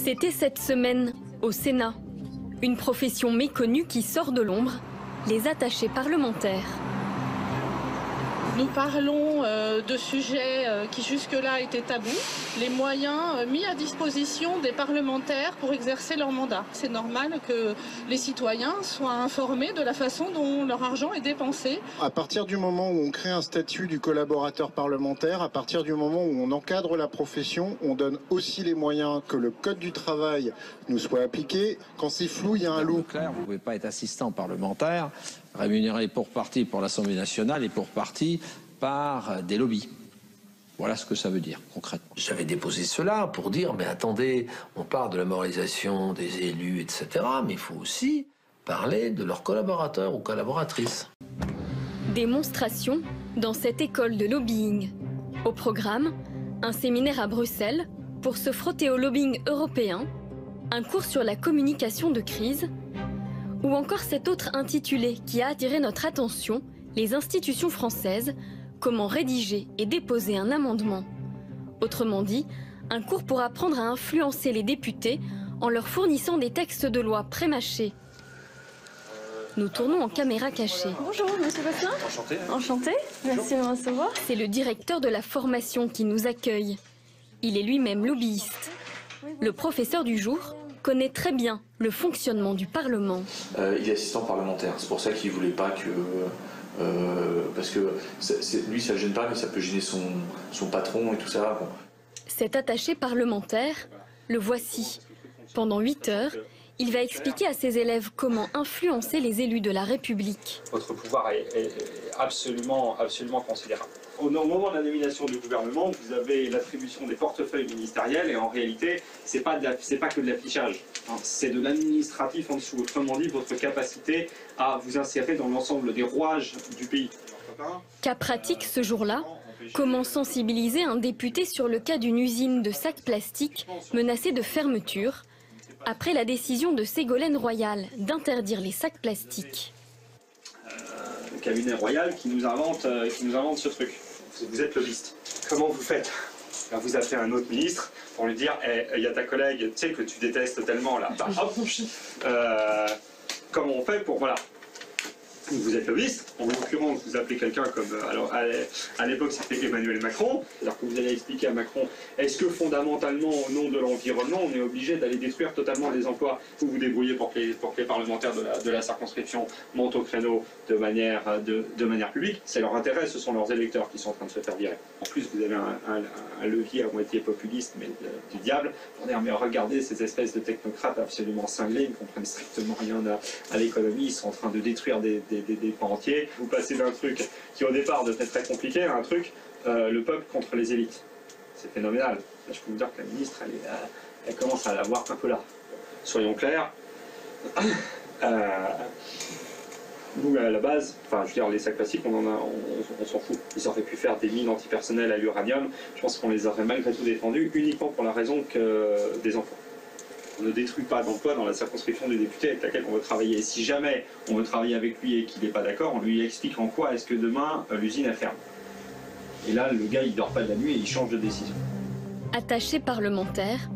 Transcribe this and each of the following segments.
C'était cette semaine, au Sénat, une profession méconnue qui sort de l'ombre, les attachés parlementaires. Nous parlons de sujets qui jusque-là étaient tabous, les moyens mis à disposition des parlementaires pour exercer leur mandat. C'est normal que les citoyens soient informés de la façon dont leur argent est dépensé. À partir du moment où on crée un statut du collaborateur parlementaire, à partir du moment où on encadre la profession, on donne aussi les moyens que le code du travail nous soit appliqué. Quand c'est flou, il y a un loup. Clair, vous ne pouvez pas être assistant parlementaire, rémunéré pour partie pour l'Assemblée nationale et pour partie par des lobbies. Voilà ce que ça veut dire concrètement. J'avais déposé cela pour dire, mais attendez, on parle de la moralisation des élus, etc., mais il faut aussi parler de leurs collaborateurs ou collaboratrices. Démonstration dans cette école de lobbying. Au programme, un séminaire à Bruxelles pour se frotter au lobbying européen, un cours sur la communication de crise, ou encore cet autre intitulé qui a attiré notre attention, les institutions françaises, comment rédiger et déposer un amendement. Autrement dit, un cours pour apprendre à influencer les députés en leur fournissant des textes de loi prémâchés. Nous tournons en caméra cachée. Bonjour, monsieur Bastien. Enchanté. Enchanté, merci de me recevoir. C'est le directeur de la formation qui nous accueille. Il est lui-même lobbyiste. Le professeur du jour connaît très bien le fonctionnement du Parlement. Il est assistant parlementaire, c'est pour ça qu'il ne voulait pas que... parce que lui, ça ne le gêne pas, mais ça peut gêner son patron et tout ça. Bon. Cet attaché parlementaire, le voici. Pendant 8 heures, il va expliquer à ses élèves comment influencer les élus de la République. Votre pouvoir est absolument considérable. Au moment de la nomination du gouvernement, vous avez l'attribution des portefeuilles ministériels et en réalité, c'est pas que de l'affichage, hein, c'est de l'administratif en dessous. Autrement dit, votre capacité à vous insérer dans l'ensemble des rouages du pays. Cas pratique ce jour-là, comment sensibiliser un député sur le cas d'une usine de sacs plastiques menacée de fermeture après la décision de Ségolène Royal d'interdire les sacs plastiques. Le cabinet royal qui nous invente ce truc. Vous êtes lobbyiste. Comment vous faites? Vous appelez un autre ministre pour lui dire il y a ta collègue, tu sais, que tu détestes tellement là. Bah, hop, comment on fait pour... Voilà. Vous êtes lobbyiste, en l'occurrence vous appelez quelqu'un comme, alors à l'époque c'était Emmanuel Macron, c'est-à-dire que vous allez expliquer à Macron, est-ce que fondamentalement au nom de l'environnement on est obligé d'aller détruire totalement les emplois? Vous vous débrouillez pour que les parlementaires de la circonscription montent au créneau de manière publique, c'est leur intérêt, ce sont leurs électeurs qui sont en train de se faire virer. En plus vous avez un levier à moitié populiste mais du diable, pour dire mais regardez ces espèces de technocrates absolument cinglés, ils ne comprennent strictement rien à l'économie, ils sont en train de détruire des pans entiers. Vous passez d'un truc qui au départ devait être très compliqué à un truc, le peuple contre les élites. C'est phénoménal. Là, je peux vous dire que la ministre, elle commence à l'avoir un peu là. Soyons clairs. Nous, à la base, enfin, je veux dire, les sacs plastiques, on s'en fout. Ils auraient pu faire des mines antipersonnelles à l'uranium. Je pense qu'on les aurait malgré tout défendus uniquement pour la raison que des emplois. On ne détruit pas d'emploi dans la circonscription du député avec laquelle on veut travailler. Et si jamais on veut travailler avec lui et qu'il n'est pas d'accord, on lui explique en quoi est-ce que demain l'usine elle ferme. Et là, le gars, il dort pas de la nuit et il change de décision. Attaché parlementaire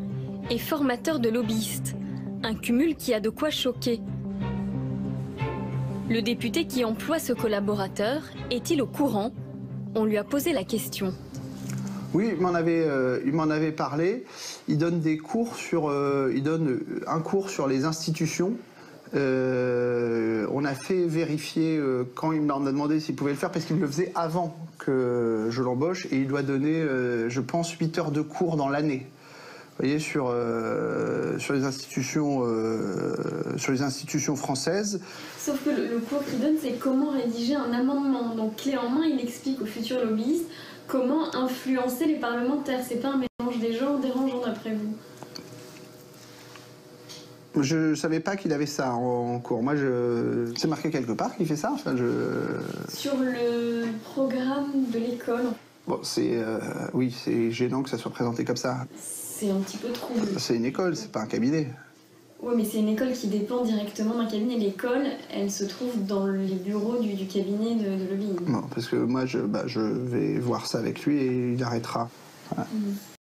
et formateur de lobbyistes, un cumul qui a de quoi choquer. Le député qui emploie ce collaborateur est-il au courant? On lui a posé la question. Oui, il m'en avait parlé. Il donne des cours il donne un cours sur les institutions. On a fait vérifier quand il m'en a demandé s'il pouvait le faire, parce qu'il le faisait avant que je l'embauche, et il doit donner, je pense, 8 heures de cours dans l'année. Vous voyez, sur les institutions françaises. Sauf que le cours qu'il donne, c'est comment rédiger un amendement. Donc, clé en main, il explique aux futurs lobbyistes comment influencer les parlementaires. C'est pas un mélange des genres dérangeant d'après vous? Je savais pas qu'il avait ça en cours. Moi, c'est marqué quelque part qu'il fait ça. Enfin, Sur le programme de l'école. Bon, oui, c'est gênant que ça soit présenté comme ça. C'est un petit peu trouble. C'est une école, c'est pas un cabinet. Oui, mais c'est une école qui dépend directement d'un cabinet. L'école, elle se trouve dans les bureaux du cabinet de lobbying. Non, parce que moi, je vais voir ça avec lui et il arrêtera. Voilà.